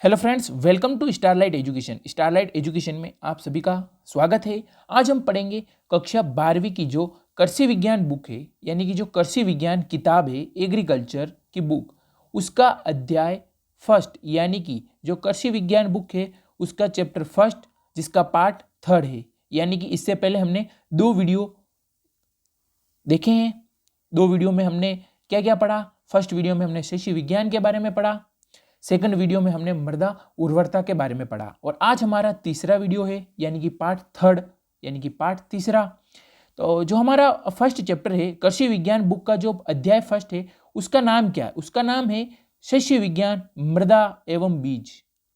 Hello friends, welcome to Starlight education. Starlight education में आप सभी का स्वागत है। आज हम पढ़ेंगे कक्षा 12वीं की जो कृषि विज्ञान बुक है, यानी कि जो कृषि विज्ञान किताब है, एग्रीकल्चर की बुक, उसका अध्याय फर्स्ट, यानी कि जो कृषि विज्ञान बुक है उसका चैप्टर फर्स्ट, जिसका पार्ट थर्ड है। यानी कि इससे पहले हमने दो वीडियो देखे हैं। दो वीडियो में हमने क्या क्या पढ़ा? फर्स्ट वीडियो में हमने कृषि विज्ञान के बारे में पढ़ा, सेकंड वीडियो में हमने मृदा उर्वरता के बारे में पढ़ा, और आज हमारा तीसरा वीडियो है, यानी कि पार्ट थर्ड, यानी कि पार्ट तीसरा। तो जो हमारा फर्स्ट चैप्टर है कृषि विज्ञान बुक का, जो अध्याय फर्स्ट है, उसका नाम क्या है? उसका नाम है कृषि विज्ञान मृदा एवं बीज,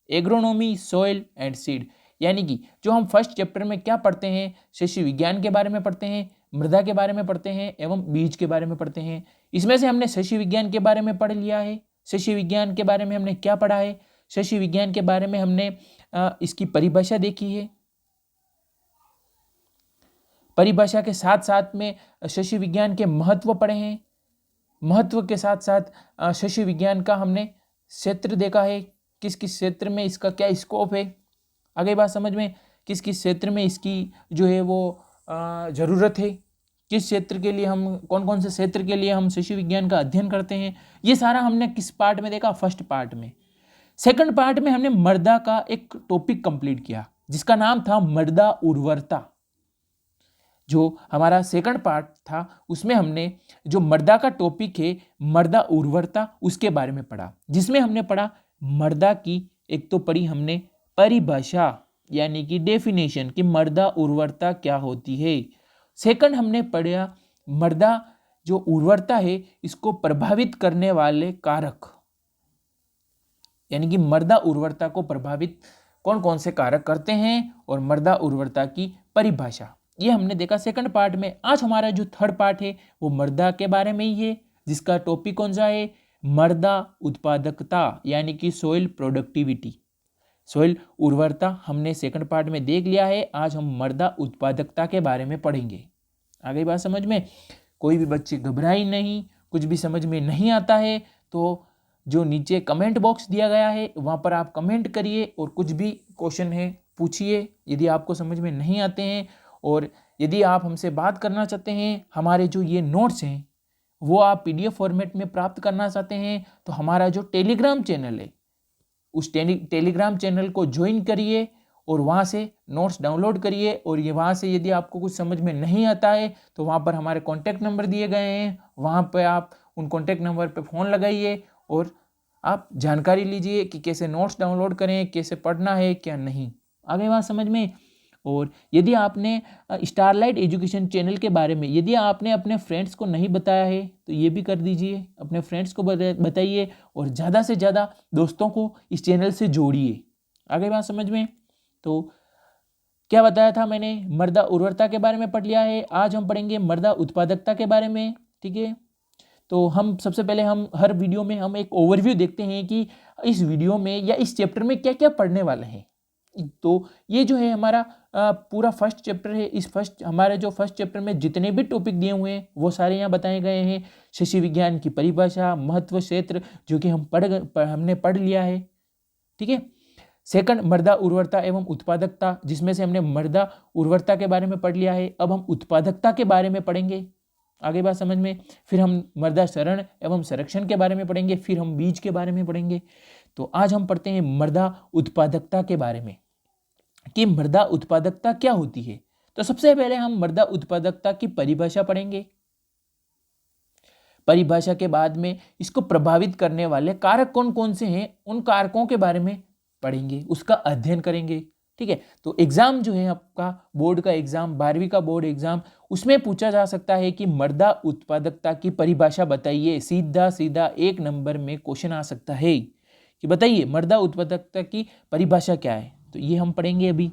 एग्रोनॉमी सॉइल एंड सीड। यानी कि जो हम फर्स्ट चैप्टर में क्या पढ़ते हैं, कृषि विज्ञान के बारे में पढ़ते हैं, मृदा के बारे में पढ़ते हैं एवं बीज के बारे में पढ़ते हैं। इसमें से हमने कृषि विज्ञान के बारे में पढ़ लिया है। कृषि विज्ञान के बारे में हमने क्या पढ़ा है? कृषि विज्ञान के बारे में हमने इसकी परिभाषा देखी है। परिभाषा के साथ साथ में कृषि विज्ञान के महत्व पढ़े हैं। महत्व के साथ साथ कृषि विज्ञान का हमने क्षेत्र देखा है, किस किस क्षेत्र में इसका क्या स्कोप है। आगे बात समझ में, किस किस क्षेत्र में इसकी जो है वो ज़रूरत है, किस क्षेत्र के लिए हम, कौन कौन से क्षेत्र के लिए हम कृषि विज्ञान का अध्ययन करते हैं, ये सारा हमने किस पार्ट में देखा? फर्स्ट पार्ट में। सेकंड पार्ट में हमने मृदा का एक टॉपिक कंप्लीट किया, जिसका नाम था मृदा उर्वरता। जो हमारा सेकंड पार्ट था, उसमें हमने जो मृदा का टॉपिक है मृदा उर्वरता, उसके बारे में पढ़ा, जिसमें हमने पढ़ा मृदा की, एक तो पढ़ी हमने परिभाषा, यानी कि डेफिनेशन, कि मृदा उर्वरता क्या होती है। सेकंड हमने पढ़ा मृदा जो उर्वरता है इसको प्रभावित करने वाले कारक, यानी कि मृदा उर्वरता को प्रभावित कौन कौन से कारक करते हैं, और मृदा उर्वरता की परिभाषा, ये हमने देखा सेकंड पार्ट में। आज हमारा जो थर्ड पार्ट है वो मृदा के बारे में ही है, जिसका टॉपिक कौन सा है? मृदा उत्पादकता, यानी कि सोइल प्रोडक्टिविटी। सोइल उर्वरता हमने सेकंड पार्ट में देख लिया है, आज हम मृदा उत्पादकता के बारे में पढ़ेंगे। आ गई बात समझ में? कोई भी बच्चे घबराई नहीं, कुछ भी समझ में नहीं आता है तो जो नीचे कमेंट बॉक्स दिया गया है वहाँ पर आप कमेंट करिए, और कुछ भी क्वेश्चन है पूछिए यदि आपको समझ में नहीं आते हैं। और यदि आप हमसे बात करना चाहते हैं, हमारे जो ये नोट्स हैं वो आप PDF फॉर्मेट में प्राप्त करना चाहते हैं, तो हमारा जो टेलीग्राम चैनल है उस टेलीग्राम चैनल को ज्वाइन करिए और वहाँ से नोट्स डाउनलोड करिए। और ये वहाँ से यदि आपको कुछ समझ में नहीं आता है तो वहाँ पर हमारे कॉन्टैक्ट नंबर दिए गए हैं, वहाँ पर आप उन कॉन्टैक्ट नंबर पर फ़ोन लगाइए और आप जानकारी लीजिए कि कैसे नोट्स डाउनलोड करें, कैसे पढ़ना है, क्या नहीं। आगे बात समझ में? और यदि आपने स्टारलाइट एजुकेशन चैनल के बारे में यदि आपने अपने फ्रेंड्स को नहीं बताया है तो ये भी कर दीजिए, अपने फ्रेंड्स को बताइए, और ज़्यादा से ज़्यादा दोस्तों को इस चैनल से जोड़िए। आगे बात समझ में? तो क्या बताया था मैंने? मृदा उर्वरता के बारे में पढ़ लिया है। आज हम पढ़ेंगे मृदा उत्पादकता के बारे में, ठीक है? तो हम सबसे पहले हम हर वीडियो में हम एक ओवरव्यू देखते हैं कि इस वीडियो में या इस चैप्टर में क्या क्या पढ़ने वाले हैं। तो ये जो है हमारा पूरा फर्स्ट चैप्टर है। इस हमारे जो फर्स्ट चैप्टर में जितने भी टॉपिक दिए हुए हैं वो सारे यहाँ बताए गए हैं। कृषि विज्ञान की परिभाषा, महत्व, क्षेत्र, जो कि हमने पढ़ लिया है, ठीक है। सेकंड मृदा उर्वरता एवं उत्पादकता, जिसमें से हमने मृदा उर्वरता के बारे में पढ़ लिया है। अब हम उत्पादकता के बारे में पढ़ेंगे, आगे बात समझ में। फिर हम मृदा क्षरण एवं संरक्षण के बारे में पढ़ेंगे, फिर हम बीज के बारे में पढ़ेंगे। तो आज हम पढ़ते हैं मृदा उत्पादकता के बारे में, कि मृदा उत्पादकता क्या होती है। तो सबसे पहले हम मृदा उत्पादकता की परिभाषा पढ़ेंगे। परिभाषा के बाद में इसको प्रभावित करने वाले कारक कौन कौन से हैं, उन कारकों के बारे में पढ़ेंगे, उसका अध्ययन करेंगे, ठीक है। तो एग्जाम जो है आपका बोर्ड का एग्जाम, 12वीं का बोर्ड एग्जाम, उसमें पूछा जा सकता है कि मृदा उत्पादकता की परिभाषा बताइए। सीधा सीधा 1 नंबर में क्वेश्चन आ सकता है कि बताइए मृदा उत्पादकता की परिभाषा क्या है। तो ये हम पढ़ेंगे अभी।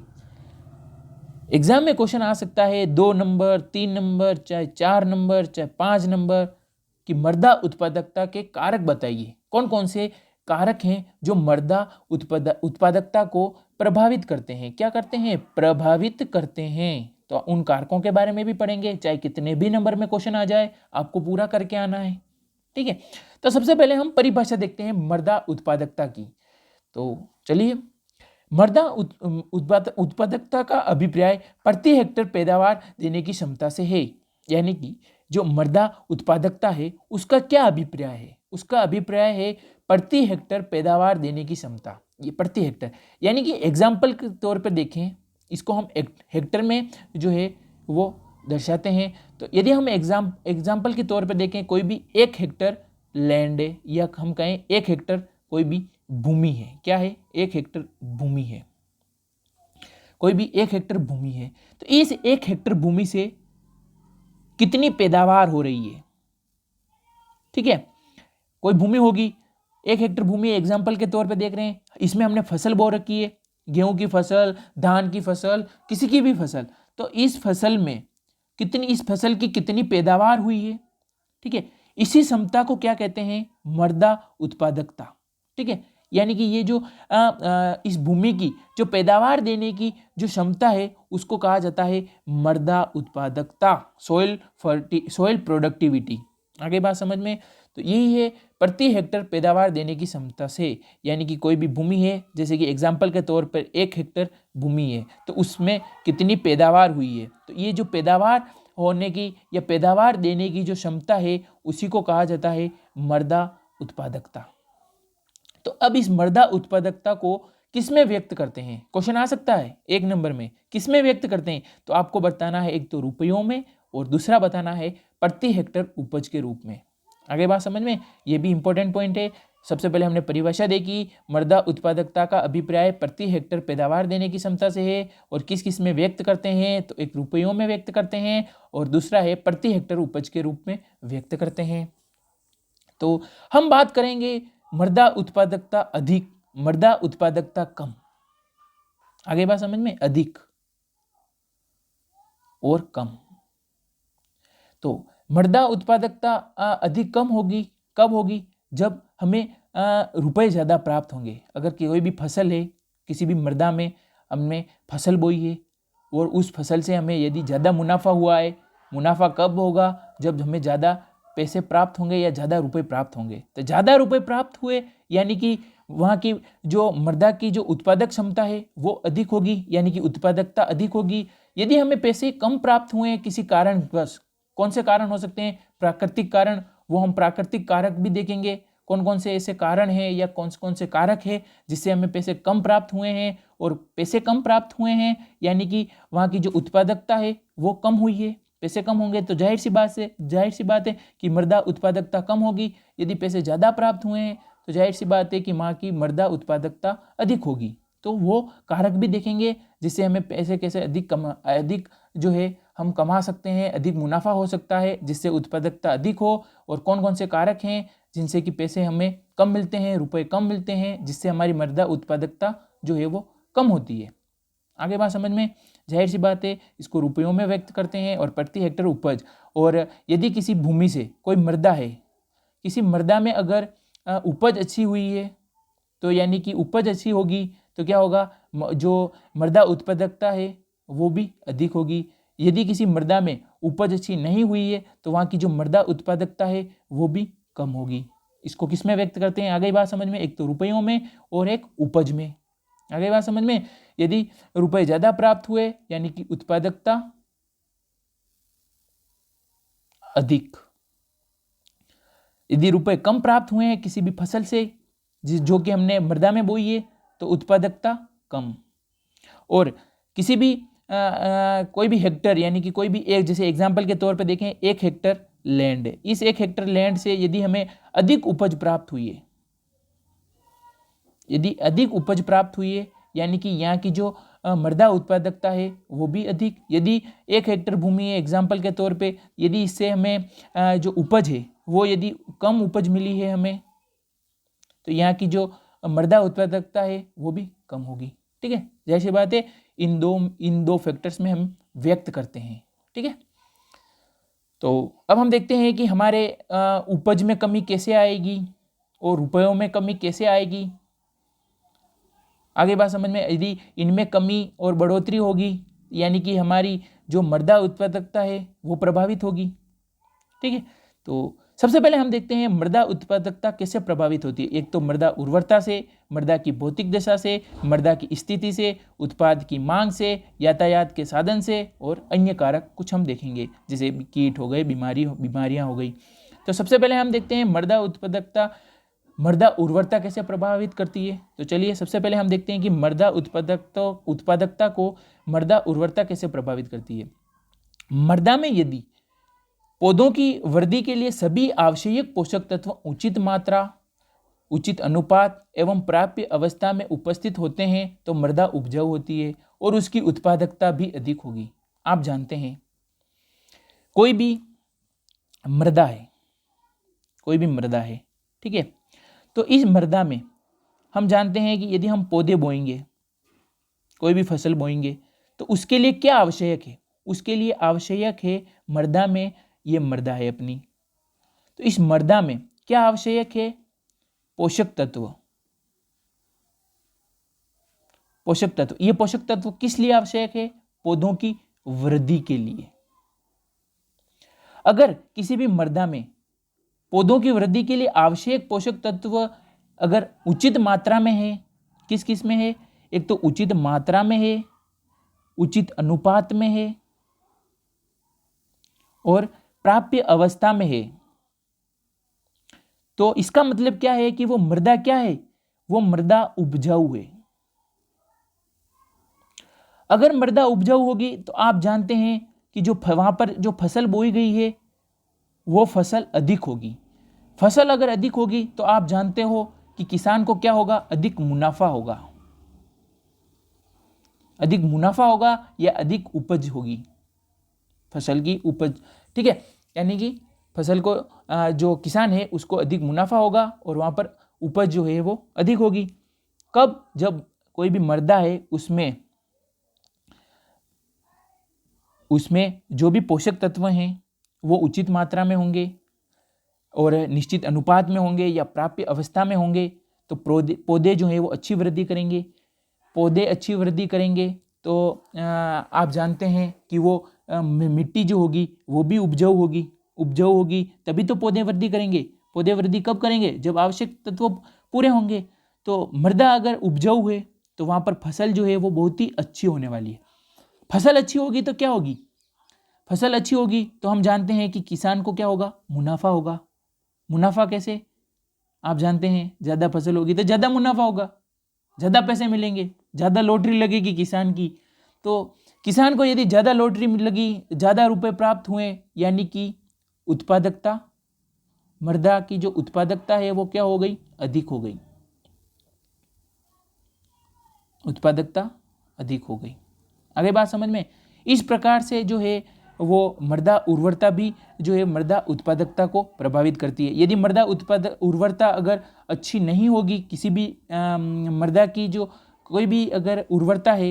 एग्जाम में क्वेश्चन आ सकता है 2 नंबर, 3 नंबर, चाहे 4 नंबर, चाहे 5 नंबर, कि मृदा उत्पादकता के कारक बताइए। कौन कौन से कारक हैं जो मृदा उत्पादकता को प्रभावित करते हैं? क्या करते हैं? प्रभावित करते हैं। तो उन कारकों के बारे में भी पढ़ेंगे, चाहे कितने भी नंबर में क्वेश्चन आ जाए, आपको पूरा करके आना है, ठीक है। तो सबसे पहले हम परिभाषा देखते हैं मृदा उत्पादकता की। तो चलिए, मृदा उत्पादकता का अभिप्राय प्रति हेक्टर पैदावार देने की क्षमता से है। यानी कि जो मृदा उत्पादकता है उसका क्या अभिप्राय है? उसका अभिप्राय है प्रति हेक्टर पैदावार देने की क्षमता। ये प्रति हेक्टर, यानी कि एग्जाम्पल के तौर पर देखें, इसको हम हेक्टर में जो है वो दर्शाते हैं। तो यदि हम एग्जाम्पल के तौर पर देखें, कोई भी 1 हेक्टर लैंड है, या हम कहें 1 हेक्टर कोई भी भूमि है। क्या है? 1 हेक्टर भूमि है, कोई भी 1 हेक्टर भूमि है। तो इस 1 हेक्टर भूमि से कितनी पैदावार हो रही है? ठीक है, कोई भूमि होगी, 1 हेक्टर भूमि एग्जाम्पल के तौर पे देख रहे हैं, इसमें हमने फसल बो रखी है, गेहूं की फसल, धान की फसल, किसी की भी फसल। तो इस फसल में इस फसल की कितनी पैदावार हुई है? ठीक है, इसी क्षमता को क्या कहते हैं? मृदा उत्पादकता। ठीक है, यानी कि ये जो इस भूमि की जो पैदावार देने की जो क्षमता है उसको कहा जाता है मृदा उत्पादकता, सॉइल प्रोडक्टिविटी। आगे बात समझ में? तो यही है प्रति हेक्टर पैदावार देने की क्षमता से। यानी कि कोई भी भूमि है, जैसे कि एग्जाम्पल के तौर पर 1 हेक्टर भूमि है, तो उसमें कितनी पैदावार हुई है। तो ये जो पैदावार होने की या पैदावार देने की जो क्षमता है उसी को कहा जाता है मृदा उत्पादकता। तो अब इस मृदा उत्पादकता को किस में व्यक्त करते हैं? क्वेश्चन आ सकता है 1 नंबर में, किस में व्यक्त करते हैं? तो आपको बताना है, एक तो रुपयों में और दूसरा बताना है प्रति हेक्टर उपज के रूप में। आगे बात समझ में? ये भी इंपॉर्टेंट पॉइंट है। सबसे पहले हमने परिभाषा देखी, मृदा उत्पादकता का अभिप्राय प्रति हेक्टर पैदावार देने की क्षमता से है, और किस किस में व्यक्त करते हैं? तो एक रुपयों में व्यक्त करते हैं और दूसरा है प्रति हेक्टर उपज के रूप में व्यक्त करते हैं। तो हम बात करेंगे मृदा उत्पादकता अधिक, मृदा उत्पादकता कम। आगे बात समझ में? अधिक और कम। तो मृदा उत्पादकता अधिक कम होगी, कब होगी? जब हमें रुपए ज़्यादा प्राप्त होंगे। अगर कोई भी फसल है, किसी भी मृदा में हमने फसल बोई है और उस फसल से हमें यदि ज़्यादा मुनाफा हुआ है, मुनाफा कब होगा? जब हमें ज़्यादा पैसे प्राप्त होंगे या ज़्यादा रुपए प्राप्त होंगे। तो ज़्यादा रुपए प्राप्त हुए यानी कि वहाँ की जो मृदा की जो उत्पादक क्षमता है वो अधिक होगी, यानी कि उत्पादकता अधिक होगी। यदि हमें पैसे कम प्राप्त हुए किसी कारणवश, कौन से कारण हो सकते हैं? प्राकृतिक कारण, वो हम प्राकृतिक कारक भी देखेंगे, कौन कौन से ऐसे कारण हैं या कौन से कारक है जिससे हमें पैसे कम प्राप्त हुए हैं। और पैसे कम प्राप्त हुए हैं यानी कि वहाँ की जो उत्पादकता है वो कम हुई है। पैसे कम होंगे तो जाहिर सी बात है कि मृदा उत्पादकता कम होगी। यदि पैसे ज़्यादा प्राप्त हुए हैं तो जाहिर सी बात है कि वहाँ की मृदा उत्पादकता अधिक होगी। तो वो कारक भी देखेंगे जिससे हमें पैसे कैसे अधिक जो है हम कमा सकते हैं, अधिक मुनाफा हो सकता है जिससे उत्पादकता अधिक हो। और कौन कौन से कारक हैं जिनसे कि पैसे हमें कम मिलते हैं, रुपए कम मिलते हैं, जिससे हमारी मृदा उत्पादकता जो है वो कम होती है। आगे बात समझ में? जाहिर सी बात है इसको रुपयों में व्यक्त करते हैं और प्रति हेक्टर उपज। और यदि किसी भूमि से कोई मृदा है, किसी मृदा में अगर उपज अच्छी हुई है तो यानी कि उपज अच्छी होगी तो क्या होगा? जो मृदा उत्पादकता है वो भी अधिक होगी। यदि किसी मृदा में उपज अच्छी नहीं हुई है तो वहाँ की जो मृदा उत्पादकता है वो भी कम होगी। इसको किस में व्यक्त करते हैं? आगे बात समझ में? एक तो रुपयों में और एक उपज में। आगे बात समझ में? यदि रुपए ज्यादा प्राप्त हुए यानी कि उत्पादकता अधिक। यदि रुपए कम प्राप्त हुए हैं किसी भी फसल से जो कि हमने मृदा में बोई है तो उत्पादकता कम। और किसी भी कोई भी हेक्टर यानी कि कोई भी एक, जैसे एग्जाम्पल के तौर पर देखें 1 हेक्टर लैंड है, इस 1 हेक्टर लैंड से यदि हमें अधिक उपज प्राप्त हुई है, यदि अधिक उपज प्राप्त हुई है यानी कि यहाँ की जो मृदा उत्पादकता है वो भी अधिक। यदि 1 हेक्टर भूमि है एग्जाम्पल के तौर पे, यदि इससे हमें जो उपज है वो यदि कम उपज मिली है हमें, तो यहाँ की जो मृदा उत्पादकता है वो भी कम होगी। ठीक है, जैसी बात है इन दो फैक्टर्स में हम व्यक्त करते हैं। ठीक है, तो अब हम देखते हैं कि हमारे उपज में कमी कैसे आएगी और रुपयों में कमी कैसे आएगी। आगे बात समझ में? यदि इनमें कमी और बढ़ोतरी होगी यानी कि हमारी जो मृदा उत्पादकता है वो प्रभावित होगी। ठीक है, तो सबसे पहले हम देखते हैं मृदा उत्पादकता कैसे प्रभावित होती है। एक तो मृदा उर्वरता से, मृदा की भौतिक दशा से, मृदा की स्थिति से, उत्पाद की मांग से, यातायात के साधन से और अन्य कारक कुछ हम देखेंगे, जैसे कीट हो गए, बीमारियां हो गई। तो सबसे पहले हम देखते हैं मृदा उत्पादकता, मृदा उर्वरता कैसे प्रभावित करती है। तो चलिए सबसे पहले हम देखते हैं कि मृदा उत्पादकता को मृदा उर्वरता कैसे प्रभावित करती है। मृदा में यदि पौधों की वृद्धि के लिए सभी आवश्यक पोषक तत्व उचित मात्रा, उचित अनुपात एवं प्राप्य अवस्था में उपस्थित होते हैं तो मृदा उपजाऊ होती है और उसकी उत्पादकता भी अधिक होगी। आप जानते हैं कोई भी मृदा है, ठीक है, तो इस मृदा में हम जानते हैं कि यदि हम पौधे बोएंगे, कोई भी फसल बोएंगे, तो उसके लिए क्या आवश्यक है? उसके लिए आवश्यक है मृदा में, ये मृदा है अपनी, तो इस मृदा में क्या आवश्यक है? पोषक तत्व। ये पोषक तत्व किस लिए आवश्यक है? पौधों की वृद्धि के लिए। अगर किसी भी मृदा में पौधों की वृद्धि के लिए आवश्यक पोषक तत्व अगर उचित मात्रा में है, किस किस में है? एक तो उचित मात्रा में है, उचित अनुपात में है और प्राप्य अवस्था में है, तो इसका मतलब क्या है कि वो मृदा क्या है? वो मृदा उपजाऊ है। अगर मृदा उपजाऊ होगी तो आप जानते हैं कि जो वहां पर जो फसल बोई गई है वो फसल अधिक होगी। फसल अगर अधिक होगी तो आप जानते हो कि किसान को क्या होगा? अधिक मुनाफा होगा। अधिक मुनाफा होगा या अधिक उपज होगी, फसल की उपज, ठीक है, यानी कि फसल को जो किसान है उसको अधिक मुनाफा होगा और वहां पर उपज जो है वो अधिक होगी। कब? जब कोई भी मृदा है उसमें जो भी पोषक तत्व हैं वो उचित मात्रा में होंगे और निश्चित अनुपात में होंगे या प्राप्य अवस्था में होंगे, तो पौधे जो है वो अच्छी वृद्धि करेंगे। पौधे अच्छी वृद्धि करेंगे तो आप जानते हैं कि वो मिट्टी जो होगी वो भी उपजाऊ होगी, तभी तो पौधे वृद्धि करेंगे। पौधे वृद्धि कब करेंगे? जब आवश्यक तत्व पूरे होंगे। तो मृदा अगर उपजाऊ है तो वहाँ पर फसल जो है वो बहुत ही अच्छी होने वाली है। फसल अच्छी होगी तो क्या होगी? फसल अच्छी होगी तो हम जानते हैं कि किसान को क्या होगा? मुनाफा होगा। मुनाफा कैसे? आप जानते हैं ज़्यादा फसल होगी तो ज़्यादा मुनाफा होगा, ज़्यादा पैसे मिलेंगे, ज़्यादा लॉटरी लगेगी किसान की। तो किसान को यदि ज़्यादा लॉटरी लगी, ज़्यादा रुपए प्राप्त हुए, यानी कि उत्पादकता, मृदा की जो उत्पादकता है वो क्या हो गई? अधिक हो गई। उत्पादकता अधिक हो गई। आगे बात समझ में? इस प्रकार से जो है वो मृदा उर्वरता भी जो है मृदा उत्पादकता को प्रभावित करती है। यदि मृदा उर्वरता अगर अच्छी नहीं होगी, किसी भी मृदा की जो कोई भी अगर उर्वरता है,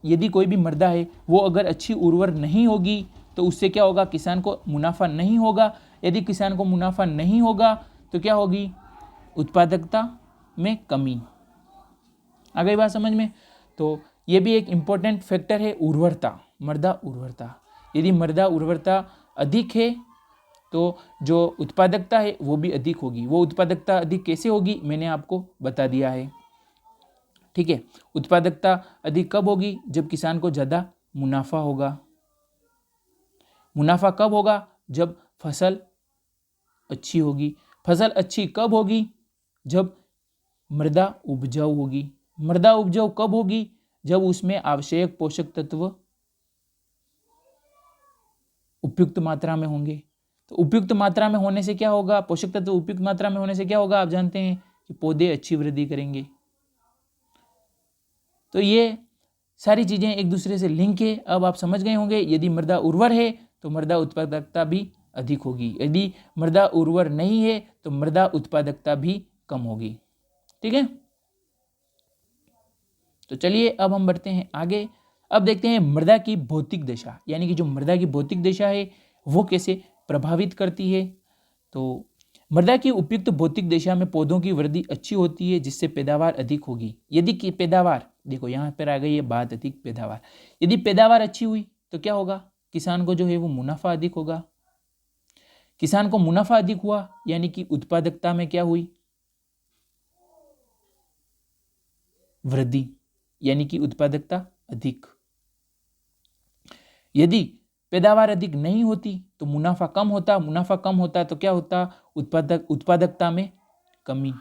यदि कोई भी मृदा है वो अगर अच्छी उर्वर नहीं होगी तो उससे क्या होगा? किसान को मुनाफा नहीं होगा। यदि किसान को मुनाफा नहीं होगा तो क्या होगी? उत्पादकता में कमी। आ गई बात समझ में? तो ये भी एक इम्पोर्टेंट फैक्टर है, उर्वरता, मृदा उर्वरता। यदि मृदा उर्वरता अधिक है तो जो उत्पादकता है वो भी अधिक होगी। वो उत्पादकता अधिक कैसे होगी मैंने आपको बता दिया है, ठीक है। उत्पादकता अधिक कब होगी? जब किसान को ज़्यादा मुनाफा होगा। मुनाफा कब होगा? जब फसल अच्छी होगी। फसल अच्छी कब होगी? जब मृदा उपजाऊ होगी। मृदा उपजाऊ कब होगी? जब उसमें आवश्यक पोषक तत्व उपयुक्त मात्रा में होंगे। तो उपयुक्त मात्रा में होने से क्या होगा? पोषक तत्व उपयुक्त मात्रा में होने से क्या होगा? आप जानते हैं कि पौधे अच्छी वृद्धि करेंगे। तो ये सारी चीजें एक दूसरे से लिंक है। अब आप समझ गए होंगे, यदि मृदा उर्वर है तो मृदा उत्पादकता भी अधिक होगी, यदि मृदा उर्वर नहीं है तो मृदा उत्पादकता भी कम होगी, ठीक है। तो चलिए अब हम बढ़ते हैं आगे। अब देखते हैं मृदा की भौतिक दशा, यानी कि जो मृदा की भौतिक दशा है वो कैसे प्रभावित करती है। तो मृदा की उपयुक्त भौतिक दशा में पौधों की वृद्धि अच्छी होती है, जिससे पैदावार अधिक होगी। यदि कि पैदावार, देखो यहाँ पर आ गई है बात, अधिक पैदावार। यदि पैदावार अच्छी हुई तो क्या होगा? किसान को जो है वो मुनाफा अधिक होगा। किसान को मुनाफा अधिक हुआ, यानी कि उत्पादकता में क्या हुई? वृद्धि, यानी कि उत्पादकता अधिक। यदि पैदावार अधिक नहीं होती तो मुनाफा कम होता, मुनाफा कम होता तो क्या होता? उत्पादकता में कमी।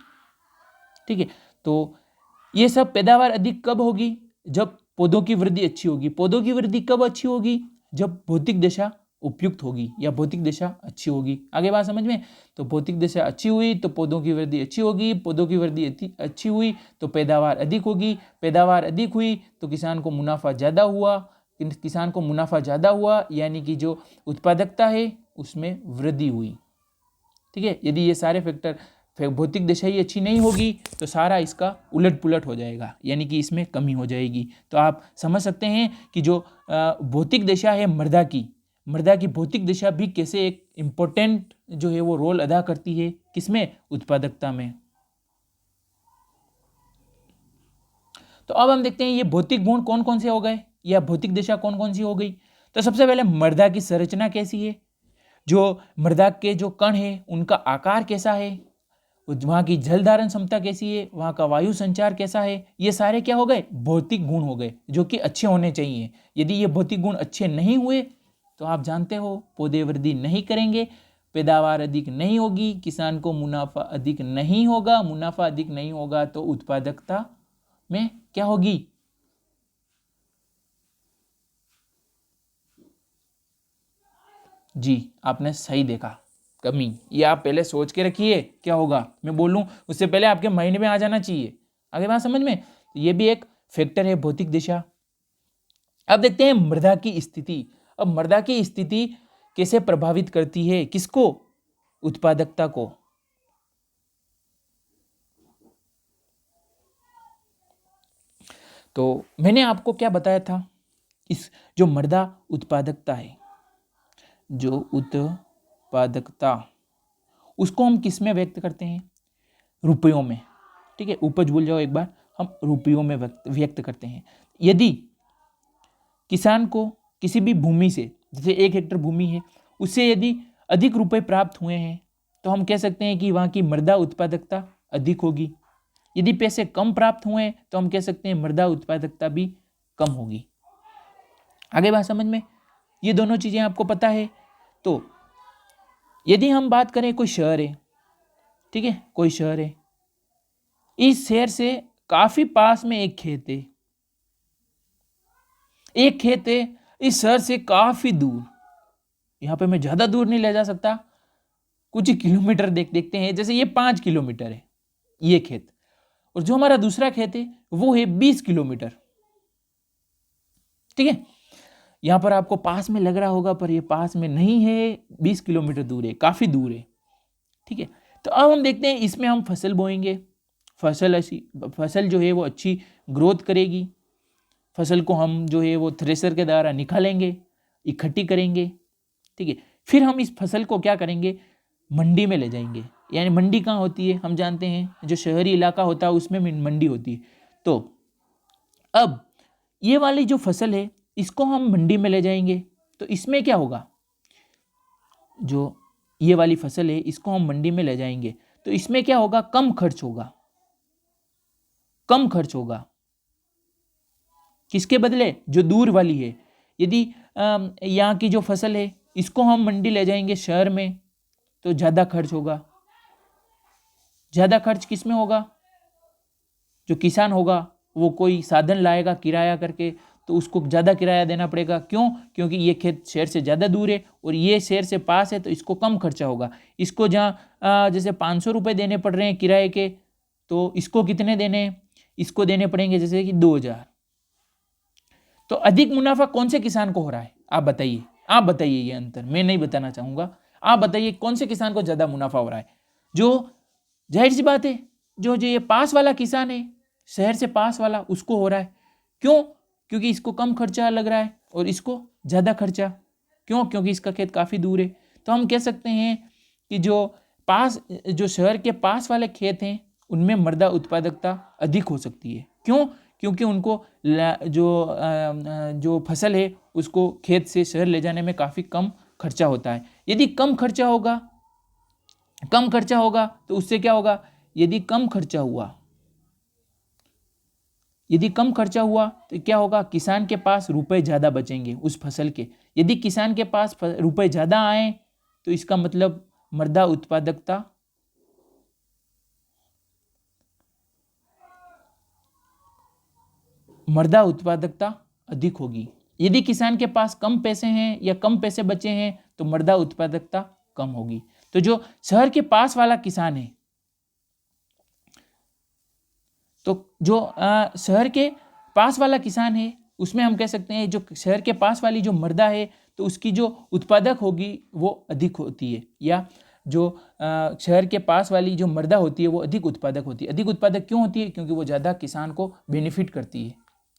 ठीक है, तो ये सब पैदावार अधिक कब होगी? जब पौधों की वृद्धि अच्छी होगी। पौधों की वृद्धि कब अच्छी होगी? जब भौतिक दशा उपयुक्त होगी या भौतिक दशा अच्छी होगी। आगे बात समझ में? तो भौतिक दशा अच्छी हुई तो पौधों की वृद्धि अच्छी होगी, पौधों की वृद्धि अच्छी हुई तो पैदावार अधिक होगी, पैदावार अधिक हुई तो किसान को मुनाफा ज़्यादा हुआ, किसान को मुनाफा ज़्यादा हुआ यानी कि जो उत्पादकता है उसमें वृद्धि हुई। ठीक है, यदि ये सारे फैक्टर, भौतिक दशा ही अच्छी नहीं होगी तो सारा इसका उलट पुलट हो जाएगा, यानी कि इसमें कमी हो जाएगी। तो आप समझ सकते हैं कि जो भौतिक दशा है मृदा की भौतिक दशा भी कैसे एक इम्पोर्टेंट जो है वो रोल अदा करती है, किसमें? उत्पादकता में। तो अब हम देखते हैं ये भौतिक गुण कौन कौन से हो गए या भौतिक दशा कौन कौन सी हो गई। तो सबसे पहले मृदा की संरचना कैसी है, जो मृदा के जो कण है उनका आकार कैसा है, वहाँ की जल धारण क्षमता कैसी है, वहाँ का वायु संचार कैसा है, ये सारे क्या हो गए? भौतिक गुण हो गए जो कि अच्छे होने चाहिए। यदि ये भौतिक गुण अच्छे नहीं हुए तो आप जानते हो पौधे वृद्धि नहीं करेंगे, पैदावार अधिक नहीं होगी, किसान को मुनाफा अधिक नहीं होगा, मुनाफा अधिक नहीं होगा तो उत्पादकता में क्या होगी? जी, आपने सही देखा, कमी। ये आप पहले सोच के रखिए क्या होगा, मैं बोलूं उससे पहले आपके माइंड में आ जाना चाहिए। आगे बात समझ में? ये भी एक फैक्टर है भौतिक दिशा। अब देखते हैं मृदा की स्थिति। अब मृदा की स्थिति कैसे प्रभावित करती है किसको? उत्पादकता को। तो मैंने आपको क्या बताया था, इस जो मृदा उत्पादकता है, जो उत्पादकता, उसको हम किस में व्यक्त करते हैं? रुपयों में। ठीक है, उपज भूल जाओ एक बार, हम रुपयों में व्यक्त करते हैं। यदि किसान को किसी भी भूमि से, जैसे 1 हेक्टर भूमि है, उससे यदि अधिक रुपए प्राप्त हुए हैं तो हम कह सकते हैं कि वहाँ की मृदा उत्पादकता अधिक होगी। यदि पैसे कम प्राप्त हुए हैं तो हम कह सकते हैं मृदा उत्पादकता भी कम होगी। आगे बात समझ में? ये दोनों चीज़ें आपको पता है। तो यदि हम बात करें, कोई शहर है, ठीक है, कोई शहर है, इस शहर से काफी पास में एक खेत है, इस शहर से काफी दूर, यहां पे मैं ज्यादा दूर नहीं ले जा सकता, कुछ ही किलोमीटर देखते हैं, जैसे ये 5 किलोमीटर है ये खेत, और जो हमारा दूसरा खेत है वो है 20 किलोमीटर। ठीक है, यहां पर आपको पास में लग रहा होगा पर ये पास में नहीं है, 20 किलोमीटर दूर है, काफी दूर है। ठीक है, तो अब हम देखते हैं इसमें हम फसल बोएंगे, फसल जो है वो अच्छी ग्रोथ करेगी, फसल को हम जो है वो थ्रेसर के द्वारा निकालेंगे, इकट्ठी करेंगे। ठीक है, फिर हम इस फसल को क्या करेंगे? मंडी में ले जाएंगे। यानी मंडी कहाँ होती है? हम जानते हैं जो शहरी इलाका होता है उसमें मंडी होती है। तो अब ये वाली जो फसल है इसको हम मंडी में ले जाएंगे, तो इसमें क्या होगा? जो ये वाली फसल है इसको हम मंडी में ले जाएंगे तो इसमें क्या होगा? कम खर्च होगा। कम खर्च होगा किसके बदले? जो दूर वाली है। यदि यहाँ की जो फसल है इसको हम मंडी ले जाएंगे शहर में तो ज़्यादा खर्च होगा। ज़्यादा खर्च किस में होगा? जो किसान होगा वो कोई साधन लाएगा किराया करके, तो उसको ज़्यादा किराया देना पड़ेगा। क्यों? क्योंकि ये खेत शहर से ज़्यादा दूर है और ये शहर से पास है तो इसको कम खर्चा होगा। इसको जहाँ जैसे 500 रुपये देने पड़ रहे हैं किराए के, तो इसको कितने देने हैं? इसको देने पड़ेंगे जैसे कि 2000। तो अधिक मुनाफा कौन से किसान को हो रहा है? आप बताइए, आप बताइए। ये अंतर मैं नहीं बताना चाहूँगा, आप बताइए कौन से किसान को ज़्यादा मुनाफा हो रहा है? जो जाहिर सी बात है जो ये पास वाला किसान है, शहर से पास वाला, उसको हो रहा है। क्यों? क्योंकि इसको कम खर्चा लग रहा है और इसको ज़्यादा खर्चा। क्यों? क्योंकि इसका खेत काफ़ी दूर है। तो हम कह सकते हैं कि जो शहर के पास वाले खेत हैं उनमें मृदा उत्पादकता अधिक हो सकती है। क्यों? क्योंकि उनको जो फसल है उसको खेत से शहर ले जाने में काफ़ी कम खर्चा होता है। यदि कम खर्चा होगा कम खर्चा होगा तो उससे क्या होगा, यदि कम खर्चा हुआ तो क्या होगा, किसान के पास रुपए ज़्यादा बचेंगे उस फसल के। यदि किसान के पास रुपए ज़्यादा आए तो इसका मतलब मृदा उत्पादकता अधिक होगी। यदि किसान के पास कम पैसे हैं या कम पैसे बचे हैं तो मृदा उत्पादकता कम होगी। तो जो शहर के पास वाला किसान है, तो जो शहर के पास वाला किसान है उसमें हम कह सकते हैं जो शहर के पास वाली जो मृदा है तो उसकी जो उत्पादक होगी वो अधिक होती है, या जो शहर के पास वाली जो मृदा होती है वो अधिक उत्पादक होती है। अधिक उत्पादक क्यों होती है, क्योंकि वो ज़्यादा किसान को बेनिफिट करती है,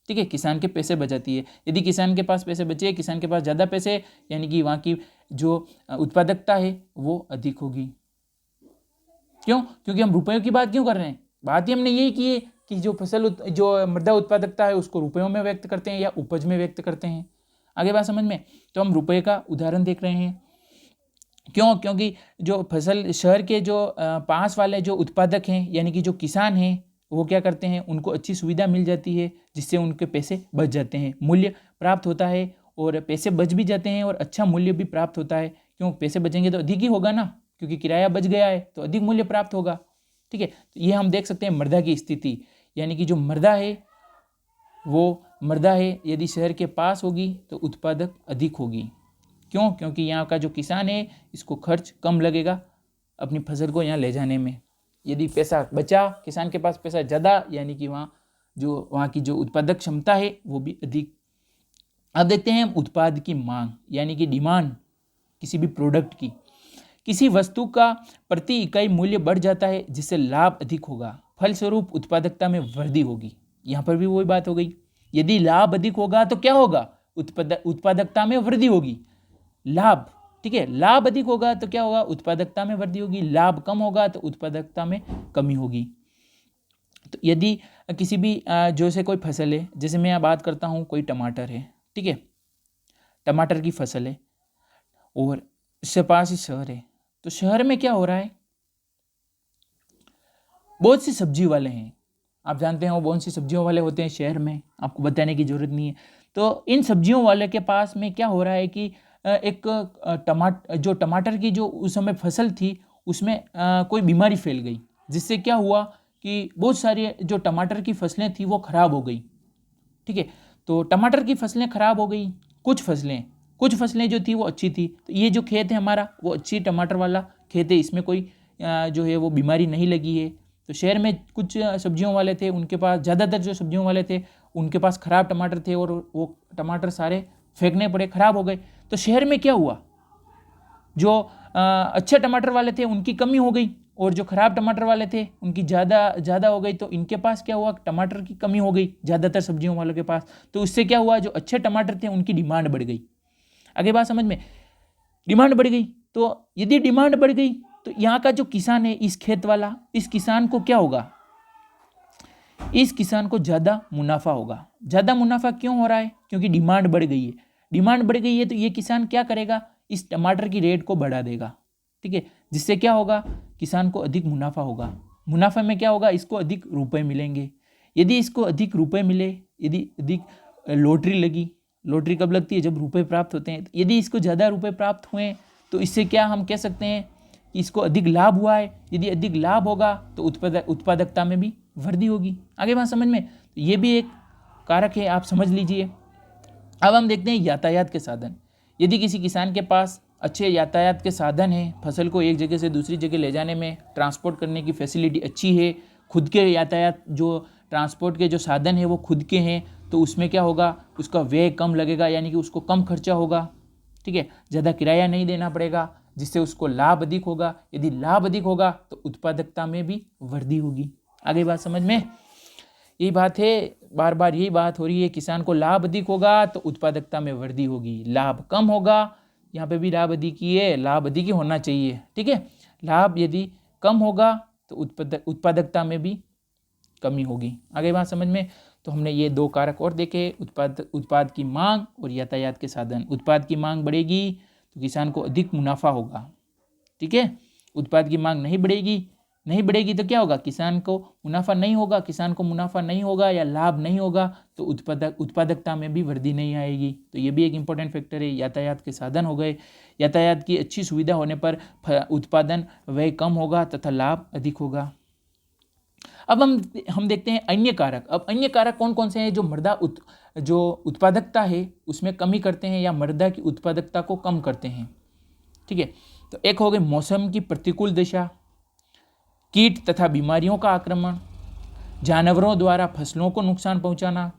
ठीक है, किसान के पैसे बचाती है। यदि किसान के पास पैसे बचे, किसान के पास ज़्यादा पैसे, यानी कि वहाँ की जो उत्पादकता है वो अधिक होगी। क्यों, क्योंकि हम रुपयों की बात क्यों कर रहे हैं, बात ही हमने यही की है कि जो जो मृदा उत्पादकता है उसको रुपयों में व्यक्त करते हैं या उपज में व्यक्त करते हैं। आगे बात समझ में। तो हम रुपये का उदाहरण देख रहे हैं। क्यों, क्योंकि जो फसल शहर के जो पास वाले जो उत्पादक हैं यानी कि जो किसान हैं वो क्या करते हैं, उनको अच्छी सुविधा मिल जाती है जिससे उनके पैसे बच जाते हैं, मूल्य प्राप्त होता है, और पैसे बच भी जाते हैं और अच्छा मूल्य भी प्राप्त होता है। क्यों, पैसे बचेंगे तो अधिक ही होगा ना, क्योंकि किराया बच गया है तो अधिक मूल्य प्राप्त होगा, ठीक है। तो ये हम देख सकते हैं मृदा की स्थिति, यानी कि जो मृदा है वो मृदा है यदि शहर के पास होगी तो उत्पादक अधिक होगी। क्यों, क्योंकि यहाँ का जो किसान है इसको खर्च कम लगेगा अपनी फसल को यहाँ ले जाने में। यदि पैसा बचा, किसान के पास पैसा ज़्यादा, यानी कि वहाँ की जो उत्पादक क्षमता है वो भी अधिक। अब देखते हैं उत्पाद की मांग, यानी कि डिमांड किसी भी प्रोडक्ट की। किसी वस्तु का प्रति इकाई मूल्य बढ़ जाता है जिससे लाभ अधिक होगा, फलस्वरूप उत्पादकता में वृद्धि होगी। यहाँ पर भी वही बात हो गई, यदि लाभ अधिक होगा तो क्या होगा, उत्पादकता में वृद्धि होगी। लाभ, ठीक है, लाभ अधिक होगा तो क्या होगा, उत्पादकता में वृद्धि होगी। लाभ कम होगा तो उत्पादकता में कमी होगी। तो यदि किसी भी जो से कोई फसल है, जैसे मैं बात करता हूँ कोई टमाटर है, ठीक है, टमाटर की फसल है और इसके पास ही शहर है, तो शहर में क्या हो रहा है, बहुत सी सब्जी वाले हैं, आप जानते हैं वो बहुत सी सब्जियों वाले होते हैं शहर में, आपको बताने की जरूरत नहीं है। तो इन सब्जियों वाले के पास में क्या हो रहा है कि एक टमाटर की जो उस समय फसल थी उसमें कोई बीमारी फैल गई, जिससे क्या हुआ कि बहुत सारी जो टमाटर की फसलें थी वो खराब हो गई, ठीक है। तो टमाटर की फसलें खराब हो गई, कुछ फसलें जो थी वो अच्छी थी। तो ये जो खेत है हमारा वो अच्छी टमाटर वाला खेत है, इसमें कोई जो है वो बीमारी नहीं लगी है। तो शहर में कुछ सब्जियों वाले थे, उनके पास ज़्यादातर जो सब्जियों वाले थे उनके पास ख़राब टमाटर थे और वो टमाटर सारे फेंकने पड़े, ख़राब हो गए। तो शहर में क्या हुआ, जो अच्छे टमाटर वाले थे उनकी कमी हो गई और जो ख़राब टमाटर वाले थे उनकी ज़्यादा हो गई। तो इनके पास क्या हुआ, टमाटर की कमी हो गई ज़्यादातर सब्जियों वालों के पास। तो उससे क्या हुआ, जो अच्छे टमाटर थे उनकी डिमांड बढ़ गई। आगे बात समझ में, डिमांड बढ़ गई। तो यदि डिमांड बढ़ गई तो यहाँ का जो किसान है, इस खेत वाला, इस किसान को क्या होगा, इस किसान को ज़्यादा मुनाफा होगा। ज़्यादा मुनाफा क्यों हो रहा है, क्योंकि डिमांड बढ़ गई है। डिमांड बढ़ गई है तो ये किसान क्या करेगा, इस टमाटर की रेट को बढ़ा देगा, ठीक है, जिससे क्या होगा, किसान को अधिक मुनाफा होगा। मुनाफा में क्या होगा, इसको अधिक रुपए मिलेंगे। यदि इसको अधिक रुपए मिले, यदि अधिक लॉटरी लगी, लॉटरी कब लगती है, जब रुपए प्राप्त होते हैं। यदि इसको ज़्यादा रुपए प्राप्त हुए तो इससे क्या हम कह सकते हैं कि इसको अधिक लाभ हुआ है। यदि अधिक लाभ होगा तो उत्पादकता में भी वृद्धि होगी। आगे बात समझ में, तो ये भी एक कारक है, आप समझ लीजिए। अब हम देखते हैं यातायात के साधन। यदि किसी किसान के पास अच्छे यातायात के साधन हैं, फसल को एक जगह से दूसरी जगह ले जाने में ट्रांसपोर्ट करने की फैसिलिटी अच्छी है, खुद के यातायात जो ट्रांसपोर्ट के जो साधन है वो खुद के हैं, तो उसमें क्या होगा, उसका व्यय कम लगेगा, यानी कि उसको कम खर्चा होगा, ठीक है, ज़्यादा किराया नहीं देना पड़ेगा, जिससे उसको लाभ अधिक होगा। यदि लाभ अधिक होगा तो उत्पादकता में भी वृद्धि होगी। आगे बात समझ में, यही बात है, बार बार यही बात हो रही है, किसान को लाभ अधिक होगा तो उत्पादकता में वृद्धि होगी। लाभ कम होगा, यहाँ पे भी लाभ अधिक ही है, लाभ अधिक ही होना चाहिए, ठीक है। लाभ यदि कम होगा तो उत्पादकता में भी कमी होगी। आगे बात समझ में, तो हमने ये दो कारक और देखे, उत्पाद की मांग और यातायात के साधन। उत्पाद की मांग बढ़ेगी तो किसान को अधिक मुनाफा होगा, ठीक है, उत्पाद की मांग नहीं बढ़ेगी तो क्या होगा, किसान को मुनाफा नहीं होगा, किसान को मुनाफा नहीं होगा या लाभ नहीं होगा तो उत्पादकता में भी वृद्धि नहीं आएगी। तो ये भी एक इंपॉर्टेंट फैक्टर है। यातायात के साधन हो गए, यातायात की अच्छी सुविधा होने पर उत्पादन व्यय कम होगा तथा लाभ अधिक होगा। अब हम देखते हैं अन्य कारक। अब अन्य कारक कौन कौन से हैं जो उत्पादकता है उसमें कमी करते हैं या मृदा की उत्पादकता को कम करते हैं। ठीक है, तो एक हो गए मौसम की प्रतिकूल दशा, कीट तथा बीमारियों का आक्रमण, जानवरों द्वारा फसलों को नुकसान पहुंचाना,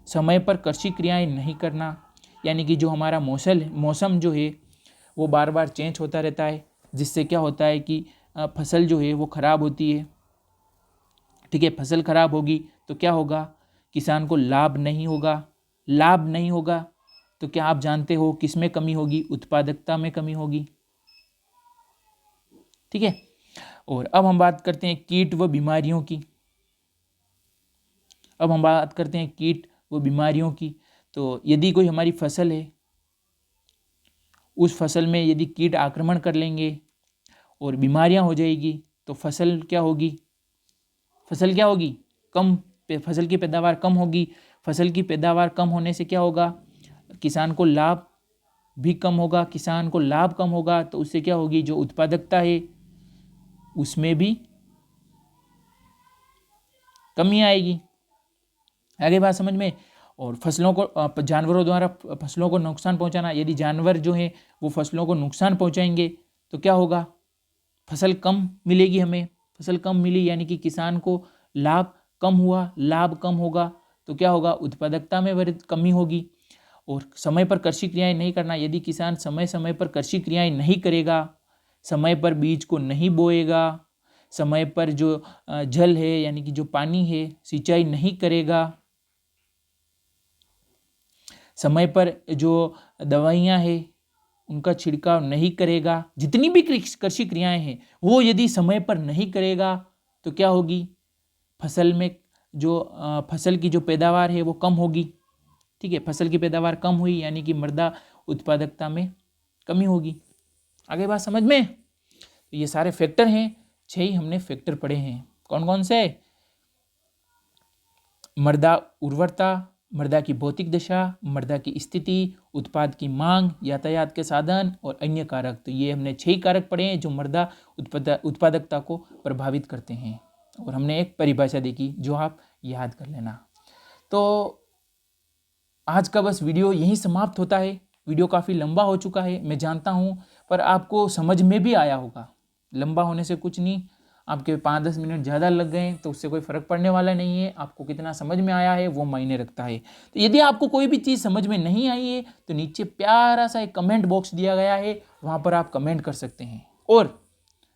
समय पर कृषि क्रियाएं नहीं करना, यानी कि जो हमारा मौसम जो है वो बार बार चेंज होता रहता है, जिससे क्या होता है कि फसल जो है वो खराब होती है। ठीक है, फसल खराब होगी तो क्या होगा, किसान को लाभ नहीं होगा तो क्या आप जानते हो किस में कमी होगी, उत्पादकता में कमी होगी। ठीक है, और अब हम बात करते हैं कीट व बीमारियों की। तो यदि कोई हमारी फसल है, उस फसल में यदि कीट आक्रमण कर लेंगे और बीमारियां हो जाएगी तो फसल क्या होगी, फसल की पैदावार कम होगी। फसल की पैदावार कम होने से क्या होगा, किसान को लाभ कम होगा तो उससे क्या होगी, जो उत्पादकता है उसमें भी कमी आएगी। आगे बात समझ में। और जानवरों द्वारा फसलों को नुकसान पहुंचाना, यदि जानवर जो है वो फसलों को नुकसान पहुंचाएंगे तो क्या होगा, फसल कम मिलेगी हमें। फसल कम मिली यानी कि किसान को लाभ कम होगा तो क्या होगा, उत्पादकता में कमी होगी। और समय पर कृषि क्रियाएं नहीं करना, यदि किसान समय पर कृषि क्रियाएं नहीं करेगा, समय पर बीज को नहीं बोएगा, समय पर जो जल है यानी कि जो पानी है सिंचाई नहीं करेगा, समय पर जो दवाइयाँ हैं उनका छिड़काव नहीं करेगा, जितनी भी कृषि क्रियाएं हैं वो यदि समय पर नहीं करेगा तो क्या होगी, फसल की जो पैदावार है वो कम होगी। ठीक है, फसल की पैदावार कम हुई यानी कि मृदा उत्पादकता में कमी होगी। आगे बात समझ में। तो ये सारे फैक्टर हैं, 6 ही हमने फैक्टर पढ़े हैं। कौन कौन से, मृदा उर्वरता, मृदा की भौतिक दशा, मृदा की स्थिति, उत्पाद की मांग, यातायात के साधन और अन्य कारक। तो ये हमने 6 कारक पढ़े हैं जो मृदा उत्पादकता को प्रभावित करते हैं। और हमने एक परिभाषा देखी जो आप याद कर लेना। तो आज का बस वीडियो यहीं समाप्त होता है। वीडियो काफ़ी लंबा हो चुका है मैं जानता हूँ, पर आपको समझ में भी आया होगा। लंबा होने से कुछ नहीं, आपके 5-10 मिनट ज़्यादा लग गए तो उससे कोई फ़र्क पड़ने वाला नहीं है। आपको कितना समझ में आया है वो मायने रखता है। तो यदि आपको कोई भी चीज़ समझ में नहीं आई है तो नीचे प्यारा सा एक कमेंट बॉक्स दिया गया है, वहाँ पर आप कमेंट कर सकते हैं। और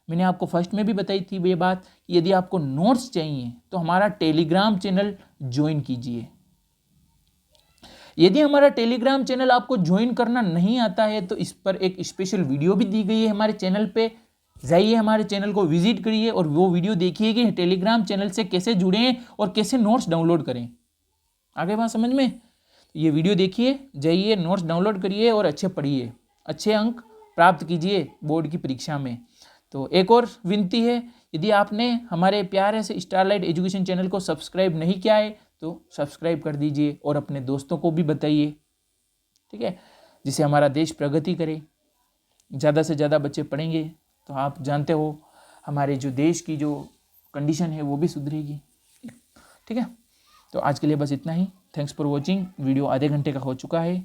मैंने आपको फर्स्ट में भी बताई थी ये बात, यदि आपको नोट्स चाहिए तो हमारा टेलीग्राम चैनल ज्वाइन कीजिए। यदि हमारा टेलीग्राम चैनल आपको ज्वाइन करना नहीं आता है तो इस पर एक स्पेशल वीडियो भी दी गई है हमारे चैनल पे। जाइए हमारे चैनल को विजिट करिए और वो वीडियो देखिए कि टेलीग्राम चैनल से कैसे जुड़ें और कैसे नोट्स डाउनलोड करें। आगे बात समझ में। ये वीडियो देखिए, जाइए नोट्स डाउनलोड करिए और अच्छे पढ़िए, अच्छे अंक प्राप्त कीजिए बोर्ड की परीक्षा में। तो एक और विनती है, यदि आपने हमारे प्यारे से स्टारलाइट एजुकेशन चैनल को सब्सक्राइब नहीं किया है तो सब्सक्राइब कर दीजिए और अपने दोस्तों को भी बताइए। ठीक है, जिससे हमारा देश प्रगति करे, ज़्यादा से ज़्यादा बच्चे पढ़ेंगे तो आप जानते हो हमारे जो देश की जो कंडीशन है वो भी सुधरेगी। ठीक है, तो आज के लिए बस इतना ही। Thanks for watching. वीडियो आधे घंटे का हो चुका है।